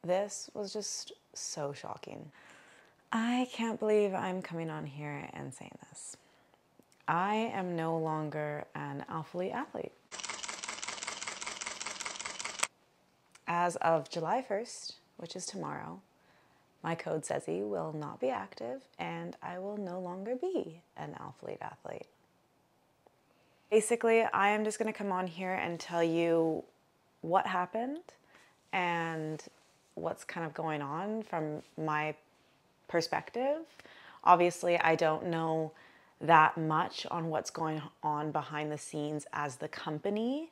This was just so shocking. I can't believe I'm coming on here and saying this. I am no longer an Alphalete athlete. As of July 1st, which is tomorrow, my code says he will not be active and I will no longer be an Alphalete athlete. Basically, I am just going to come on here and tell you what happened and what's kind of going on from my perspective. Obviously, I don't know that much on what's going on behind the scenes as the company,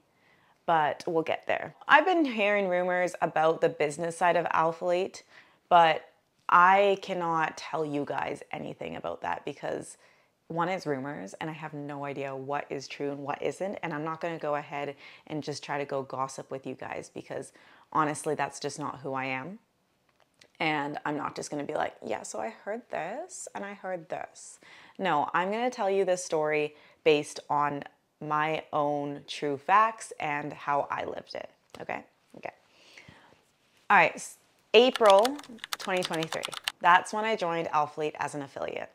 but we'll get there. I've been hearing rumors about the business side of Alphalete, but I cannot tell you guys anything about that because one is rumors and I have no idea what is true and what isn't. And I'm not going to go ahead and just try to go gossip with you guys because honestly, that's just not who I am. And I'm not just going to be like, yeah, so I heard this and I heard this. No, I'm going to tell you this story based on my own true facts and how I lived it. Okay? Okay. All right. April 2023. That's when I joined Alphalete as an affiliate.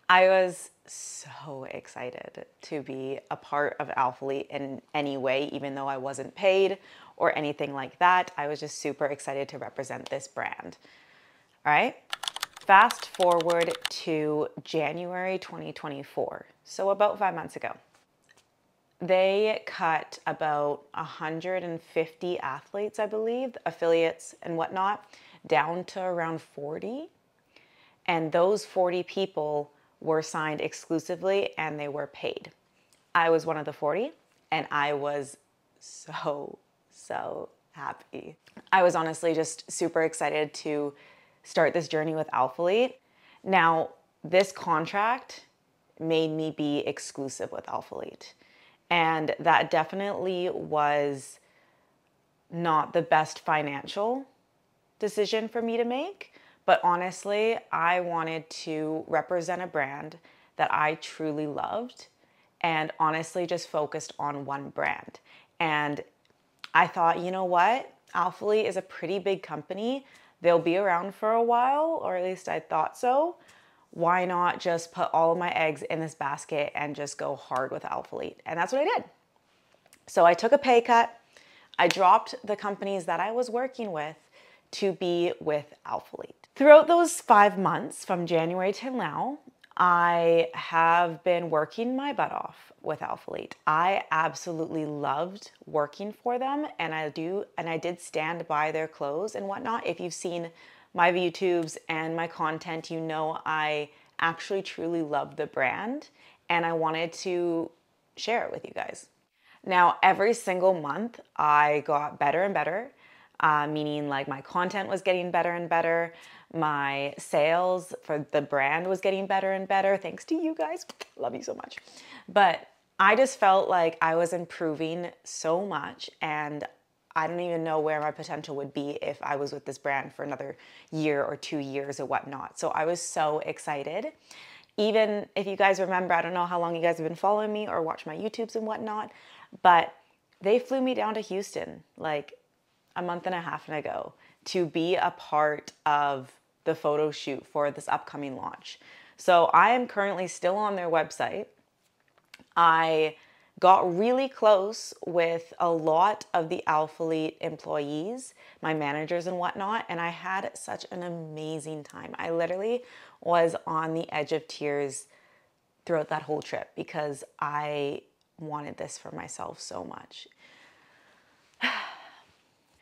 I was so excited to be a part of Alphalete in any way, even though I wasn't paid or anything like that. I was just super excited to represent this brand. All right. Fast forward to January 2024. So about 5 months ago. They cut about 150 athletes, I believe, affiliates and whatnot, down to around 40. And those 40 people were signed exclusively and they were paid. I was one of the 40 and I was so happy. I was honestly just super excited to start this journey with Alphalete. Now, this contract made me be exclusive with Alphalete. And that definitely was not the best financial decision for me to make. But honestly, I wanted to represent a brand that I truly loved and honestly just focused on one brand. And I thought, you know what? Alphalete is a pretty big company. They'll be around for a while, or at least I thought so. Why not just put all of my eggs in this basket and just go hard with Alphalete? And that's what I did. So I took a pay cut. I dropped the companies that I was working with to be with Alphalete. Throughout those 5 months from January till now, I have been working my butt off with Alphalete. I absolutely loved working for them and I did stand by their clothes and whatnot. If you've seen my YouTubes and my content, you know I actually truly love the brand and I wanted to share it with you guys. Now, every single month I got better and better, meaning like my content was getting better and better. My sales for the brand was getting better and better. Thanks to you guys. Love you so much. But I just felt like I was improving so much and I don't even know where my potential would be if I was with this brand for another year or 2 years or whatnot. So I was so excited. Even if you guys remember, I don't know how long you guys have been following me or watch my YouTubes and whatnot, but they flew me down to Houston like a month and a half ago to be a part of the photo shoot for this upcoming launch. So I am currently still on their website. I got really close with a lot of the Alphalete employees, my managers and whatnot, and I had such an amazing time. I literally was on the edge of tears throughout that whole trip because I wanted this for myself so much.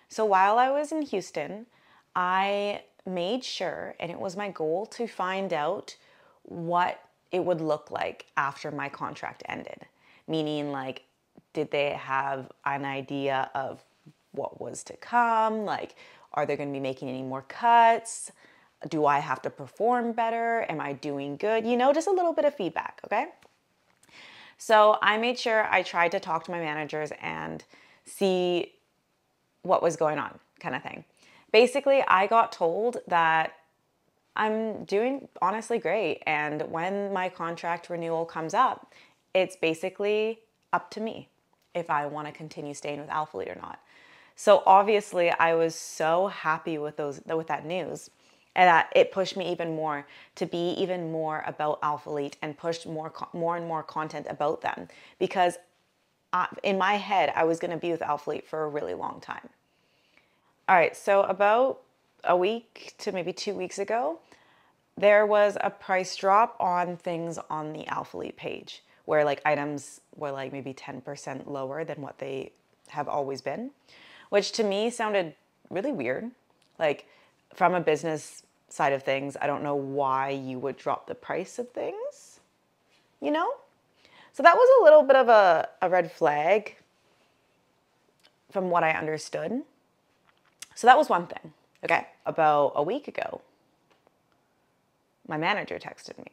So while I was in Houston, I made sure, and it was my goal, to find out what it would look like after my contract ended. Meaning, like, did they have an idea of what was to come? Like, are they going to be making any more cuts? Do I have to perform better? Am I doing good? You know, just a little bit of feedback, okay? So I made sure I tried to talk to my managers and see what was going on, kind of thing. Basically, I got told that I'm doing honestly great. And when my contract renewal comes up, it's basically up to me if I want to continue staying with Alphalete or not. So obviously I was so happy with that news, and that it pushed me even more to be even more about Alphalete and pushed more and more content about them, because in my head I was going to be with Alphalete for a really long time. All right, so about a week to maybe 2 weeks ago, there was a price drop on things on the Alphalete page where like items were like maybe 10% lower than what they have always been, which to me sounded really weird. Like, from a business side of things, I don't know why you would drop the price of things, you know? So that was a little bit of a red flag from what I understood. So that was one thing. Okay, about a week ago, my manager texted me.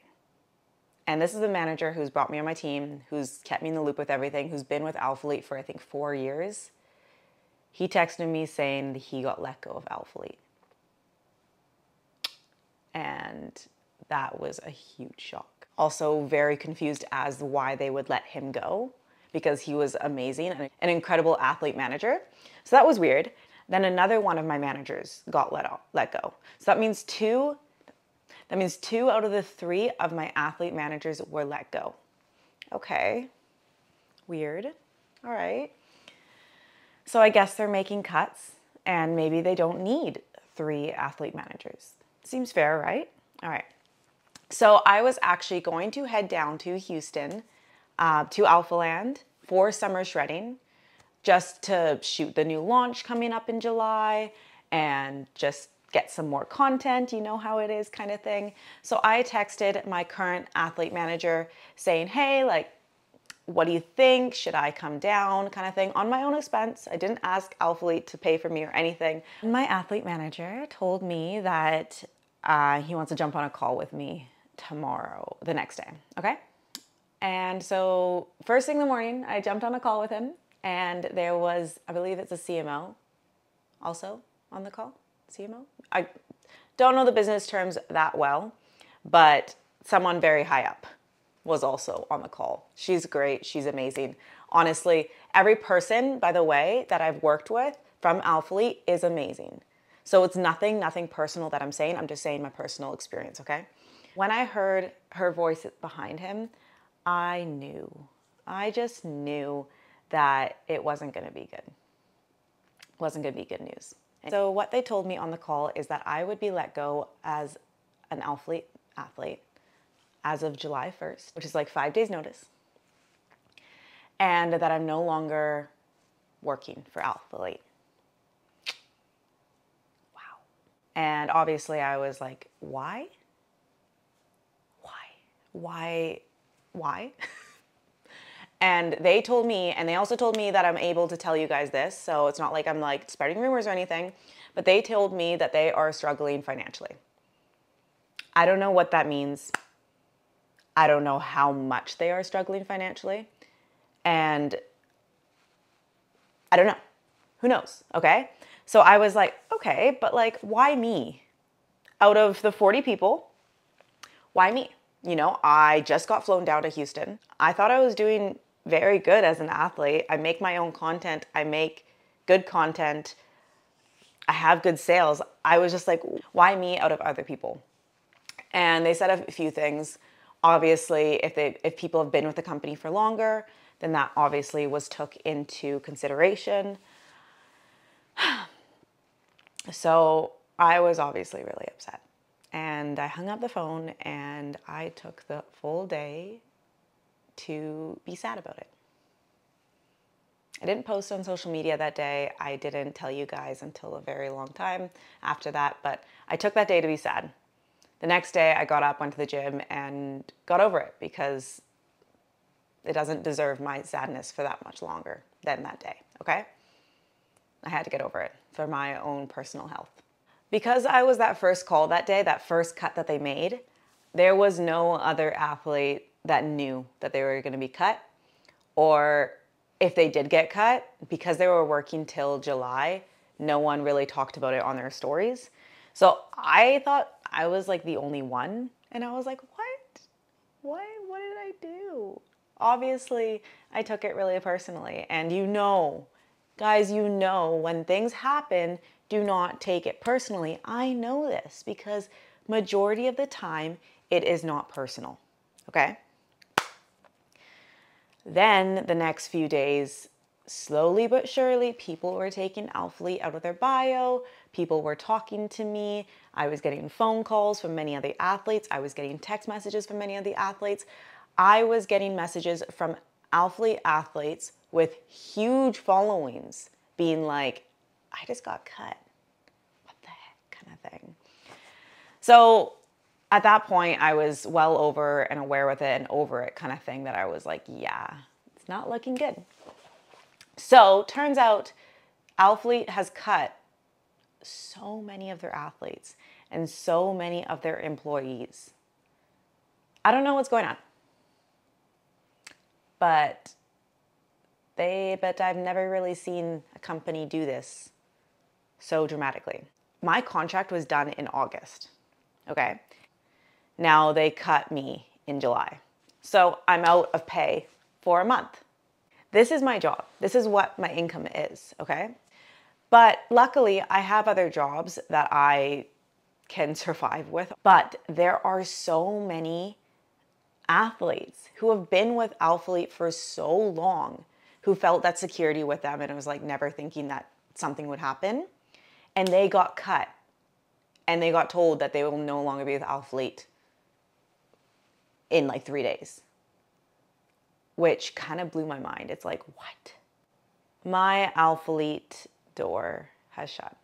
And this is the manager who's brought me on my team, who's kept me in the loop with everything, who's been with Alphalete for I think 4 years. He texted me saying that he got let go of Alphalete. And that was a huge shock. Also very confused as to why they would let him go, because he was amazing and an incredible athlete manager. So that was weird. Then another one of my managers got let go. So that means two out of the 3 of my athlete managers were let go. Okay, weird. All right. So I guess they're making cuts, and maybe they don't need 3 athlete managers. Seems fair, right? All right. So I was actually going to head down to Houston, to Alphaland for summer shredding, just to shoot the new launch coming up in July and just get some more content, you know how it is, kind of thing. So I texted my current athlete manager saying, hey, like, what do you think? Should I come down, kind of thing, on my own expense? I didn't ask Alphalete to pay for me or anything. My athlete manager told me that he wants to jump on a call with me tomorrow, the next day, okay? And so first thing in the morning, I jumped on a call with him, and there was, I believe it's a CMO also on the call. CMO? I don't know the business terms that well, but someone very high up was also on the call. She's great. She's amazing. Honestly, every person, by the way, that I've worked with from Alphalete is amazing. So it's nothing personal that I'm saying. I'm just saying my personal experience, okay? When I heard her voice behind him, I just knew that it wasn't going to be good. It wasn't going to be good news. So what they told me on the call is that I would be let go as an Alphalete athlete as of July 1st, which is like 5 days notice, and that I'm no longer working for Alphalete. Wow. And obviously I was like, why? And they told me, and they also told me that I'm able to tell you guys this, so it's not like I'm like spreading rumors or anything, but they told me that they are struggling financially. I don't know what that means. I don't know how much they are struggling financially. And I don't know. Who knows? Okay. So I was like, okay, but like, why me? Out of the 40 people, why me? You know, I just got flown down to Houston. I thought I was doing very good as an athlete. I make my own content. I make good content. I have good sales. I was just like, why me out of other people? And they said a few things. Obviously, if people have been with the company for longer, then that obviously was took into consideration. So I was obviously really upset. And I hung up the phone and I took the full day to be sad about it. I didn't post on social media that day. I didn't tell you guys until a very long time after that, but I took that day to be sad. The next day I got up, went to the gym, and got over it, because it doesn't deserve my sadness for that much longer than that day, okay? I had to get over it for my own personal health. Because I was that first call that day, that first cut that they made, there was no other athlete that knew that they were going to be cut. Or if they did get cut, because they were working till July, no one really talked about it on their stories. So I thought I was like the only one. And I was like, what did I do? Obviously, I took it really personally. And you know, Guys, you know, when things happen, do not take it personally. I know this because majority of the time it is not personal, okay? Then the next few days, slowly but surely, people were taking Alphalete out of their bio. People were talking to me. I was getting phone calls from many of the athletes. I was getting text messages from many of the athletes. I was getting messages from Alphalete athletes with huge followings being like, I just got cut. What the heck, kind of thing. So at that point, I was well over and aware with it and over it kind of thing that I was like, yeah, it's not looking good. So turns out Alphalete has cut so many of their athletes and so many of their employees. I don't know what's going on, but I've never really seen a company do this so dramatically. My contract was done in August, okay? Now they cut me in July. So I'm out of pay for a month. This is my job. This is what my income is, okay? But luckily I have other jobs that I can survive with. But there are so many athletes who have been with Alphalete for so long, who felt that security with them and it was like never thinking that something would happen. And they got cut and they got told that they will no longer be with Alphalete in like 3 days, which kind of blew my mind. It's like, what? My Alphalete door has shut.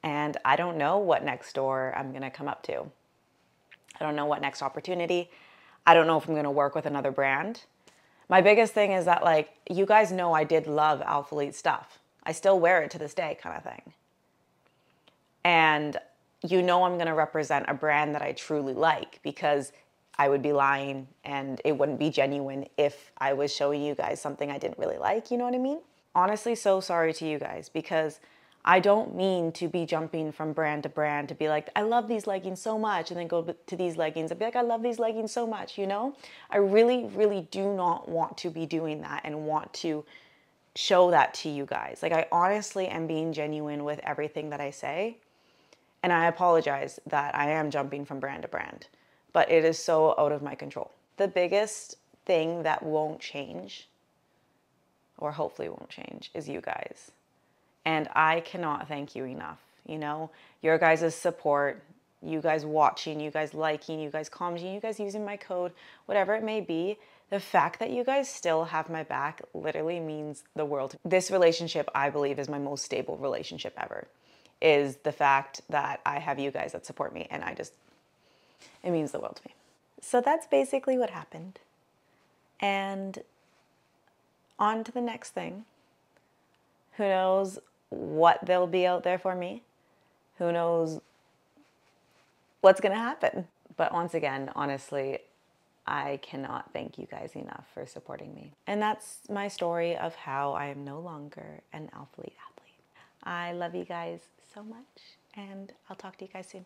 And I don't know what next door I'm going to come up to. I don't know what next opportunity. I don't know if I'm going to work with another brand. My biggest thing is that, like, you guys know I did love Alphalete stuff. I still wear it to this day, kind of thing. And you know I'm going to represent a brand that I truly like, because I would be lying and it wouldn't be genuine if I was showing you guys something I didn't really like, you know what I mean? Honestly, so sorry to you guys, because I don't mean to be jumping from brand to brand to be like, I love these leggings so much, and then go to these leggings and be like, I love these leggings so much, you know? I really, really do not want to be doing that and want to show that to you guys. Like, I honestly am being genuine with everything that I say. And I apologize that I am jumping from brand to brand, but it is so out of my control. The biggest thing that won't change, or hopefully won't change, is you guys. And I cannot thank you enough. You know, your guys' support, you guys watching, you guys liking, you guys commenting, you guys using my code, whatever it may be. The fact that you guys still have my back literally means the world. This relationship, I believe, is my most stable relationship ever. Is the fact that I have you guys that support me, and it means the world to me. So that's basically what happened. And on to the next thing. Who knows what there'll be out there for me? Who knows what's gonna happen? But once again, honestly, I cannot thank you guys enough for supporting me. And that's my story of how I am no longer an Alphalete athlete. I love you guys so much, and I'll talk to you guys soon.